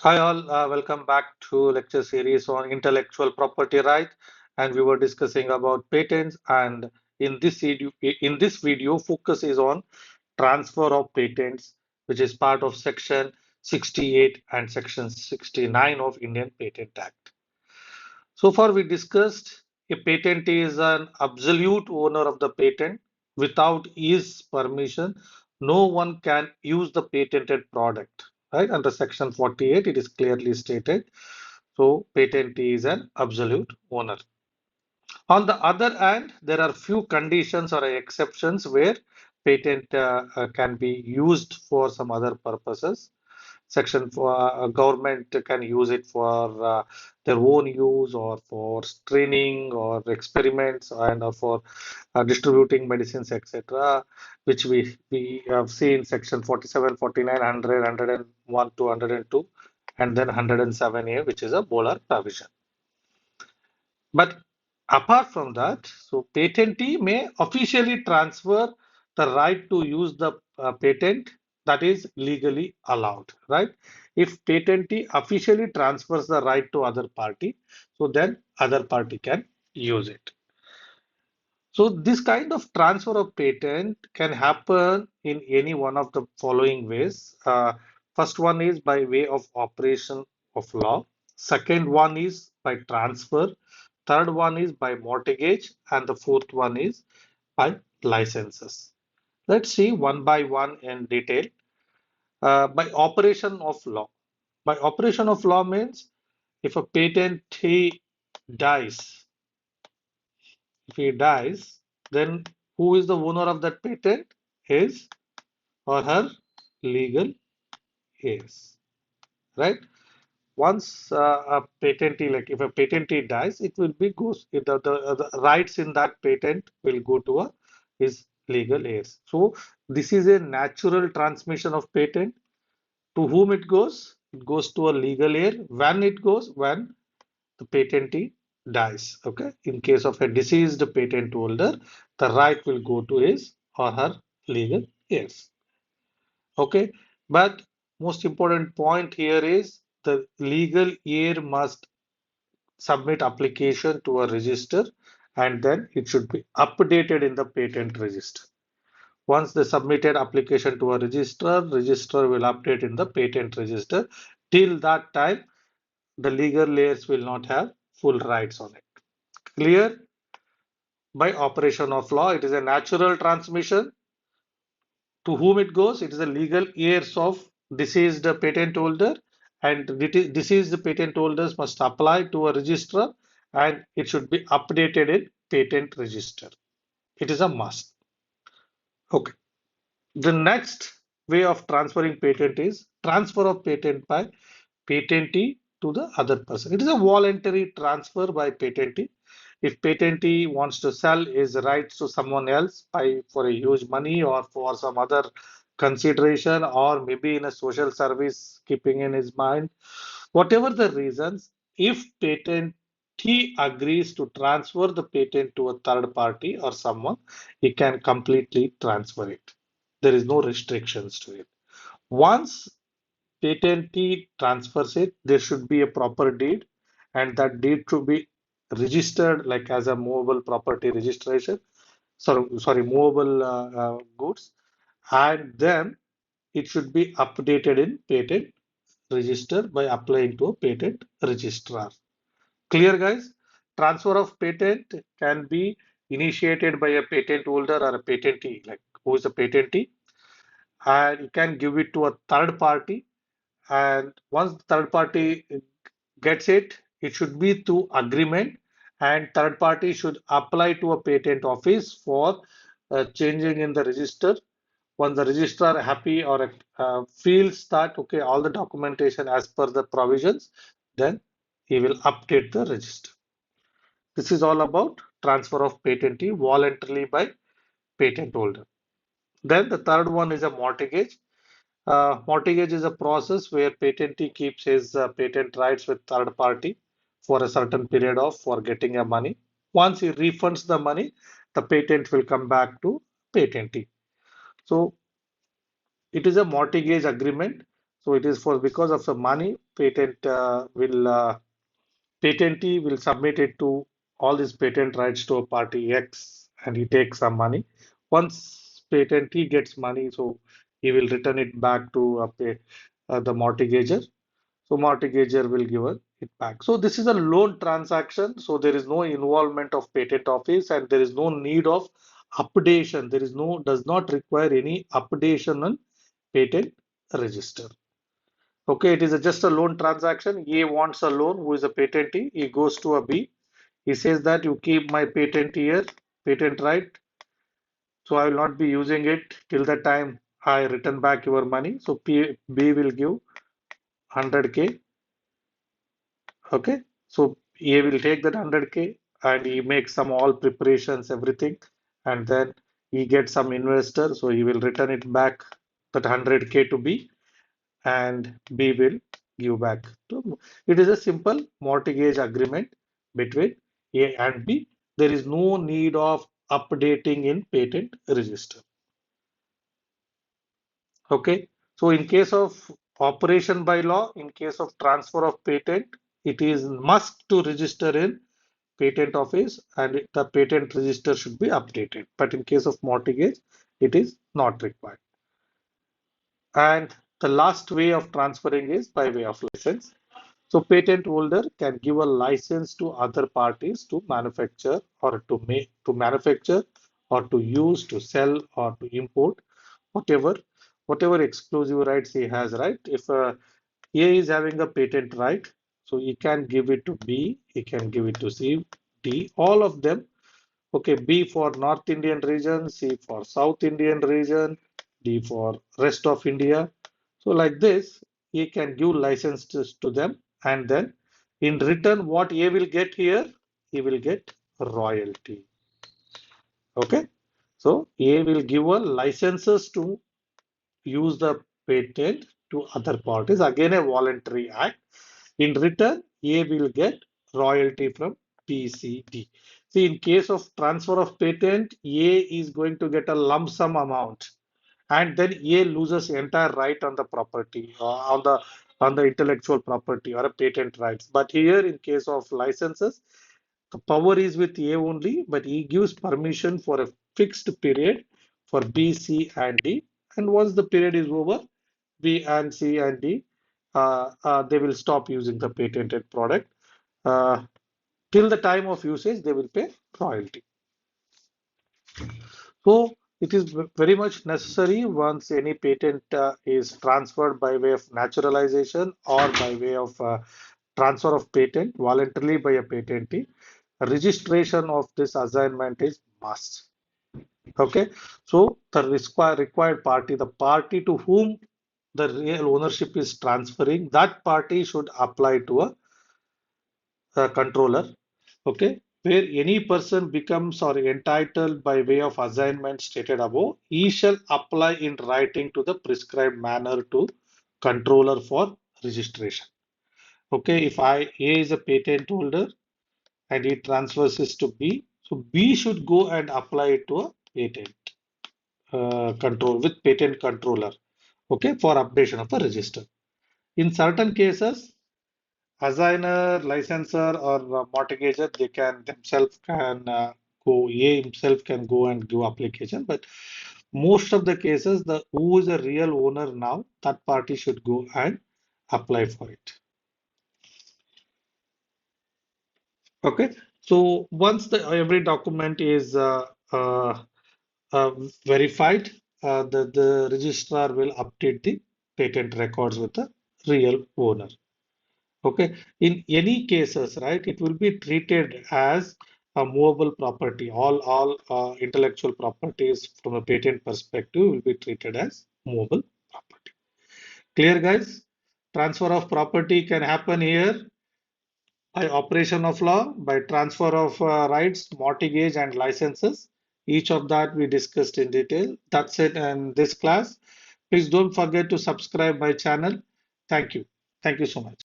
Hi all, welcome back to lecture series on intellectual property right, and we were discussing about patents. And in this video, focus is on transfer of patents, which is part of Section 68 and Section 69 of Indian Patent Act. So far, we discussed a patentee is an absolute owner of the patent. Without his permission, no one can use the patented product. Right? Under Section 48, it is clearly stated. So, patentee is an absolute owner. On the other hand, there are few conditions or exceptions where patent can be used for some other purposes. Section for government can use it for their own use or for training or experiments and for distributing medicines, etc., which we have seen section 47, 49, 100, 101 to 102, and then 107A, which is a Bolar provision. But apart from that, so patentee may officially transfer the right to use the patent that is legally allowed, right? If patentee officially transfers the right to other party, so then other party can use it. So this kind of transfer of patent can happen in any one of the following ways. First one is by way of operation of law. Second one is by transfer. Third one is by mortgage. And the fourth one is by licenses. Let's see one by one in detail. By operation of law. By operation of law means if a patentee dies, if he dies, then who is the owner of that patent? His or her legal heirs, right? Once a patentee, like if a patentee dies, it will be goes the rights in that patent will go to his legal heirs. So this is a natural transmission of patent. To whom it goes? It goes to a legal heir. When it goes? When the patentee dies. Okay. In case of a deceased patent holder, the right will go to his or her legal heirs. Okay. But most important point here is the legal heir must submit application to a register and then it should be updated in the patent register. Once they submitted application to a registrar will update in the patent register. Till that time, the legal heirs will not have full rights on it. Clear? By operation of law, it is a natural transmission. To whom it goes? It is the legal heirs of deceased patent holder, and deceased patent holders must apply to a registrar, and it should be updated in patent register. It is a must. Okay. The next way of transferring patent is transfer of patent by patentee to the other person. It is a voluntary transfer by patentee. If patentee wants to sell his rights to someone else by for a huge money or for some other consideration or maybe in a social service keeping in his mind, whatever the reasons, if patentee agrees to transfer the patent to a third party or someone, he can completely transfer it. There is no restrictions to it. Once patentee transfers it, there should be a proper deed, and that deed should be registered like as a movable property registration. Sorry, movable goods, and then it should be updated in patent register by applying to a patent registrar. Clear, guys? Transfer of patent can be initiated by a patent holder or a patentee, like who is a patentee, and you can give it to a third party. And once the third party gets it, it should be through agreement, and third party should apply to a patent office for changing in the register. Once the registrar happy or feels that okay, all the documentation as per the provisions, then he will update the register. This is all about transfer of patentee voluntarily by patent holder. Then the third one is a mortgage. Mortgage is a process where patentee keeps his patent rights with third party for a certain period of for getting a money. Once he refunds the money, the patent will come back to patentee. So it is a mortgage agreement. So it is for because of the money, patentee will submit it to all these patent rights to a party X, and he takes some money. Once patentee gets money, so he will return it back to the mortgager. So mortgager will give it back. So this is a loan transaction. So there is no involvement of patent office, and there is no need of updation. Does not require any updation on patent register. Okay, it is just a loan transaction. A wants a loan, who is a patentee. He goes to a B. He says that you keep my patent here, patent right. So I will not be using it till the time I return back your money. So B will give 100K. Okay, so A will take that 100K and he makes some all preparations, everything, and then he gets some investor. So he will return it back that 100K to B, and B will give back to. It is a simple mortgage agreement between A and B. There is no need of updating in patent register. Okay. So in case of operation by law, in case of transfer of patent, it is must to register in patent office, and the patent register should be updated. But in case of mortgage, it is not required. And the last way of transferring is by way of license. So patent holder can give a license to other parties to manufacture or to manufacture or to use, to sell or to import whatever whatever exclusive rights he has, right? If A is having a patent right, so he can give it to B, he can give it to C, D, all of them. Okay, B for North Indian region, C for South Indian region, D for rest of India. So like this, he can give licenses to them, and then in return, what A will get here, he will get royalty. Okay, so A will give a licenses to use the patent to other parties. Again, a voluntary act. In return, A will get royalty from PCD. See, in case of transfer of patent, A is going to get a lump sum amount, and then A loses entire right on the property, on the intellectual property or a patent rights. But here, in case of licenses, the power is with A only, but he gives permission for a fixed period for B, C, and D. And once the period is over, B and C and D, they will stop using the patented product. Uh, Till the time of usage, they will pay royalty. So it is very much necessary once any patent is transferred by way of naturalization or by way of transfer of patent voluntarily by a patentee. Registration of this assignment is must. Okay, so the required party, the party to whom the real ownership is transferring, that party should apply to a controller. Okay, where any person becomes or entitled by way of assignment stated above, he shall apply in writing to the prescribed manner to controller for registration. Okay, if A is a patent holder and he transfers this to B, so B should go and apply it to a patent control with patent controller. Okay, for updation of the register. In certain cases, assigner, licensor, or mortgager, they can themselves can go. A himself can go and do application, but most of the cases, the who is a real owner now, that party should go and apply for it. Okay, so once the every document is uh, uh, verified, the registrar will update the patent records with the real owner. Okay, in any cases, right, it will be treated as a movable property. All intellectual properties from a patent perspective will be treated as movable property. Clear, guys? Transfer of property can happen here by operation of law, by transfer of rights, mortgage, and licenses. Each of that we discussed in detail. That's it in this class. Please don't forget to subscribe my channel. Thank you. Thank you so much.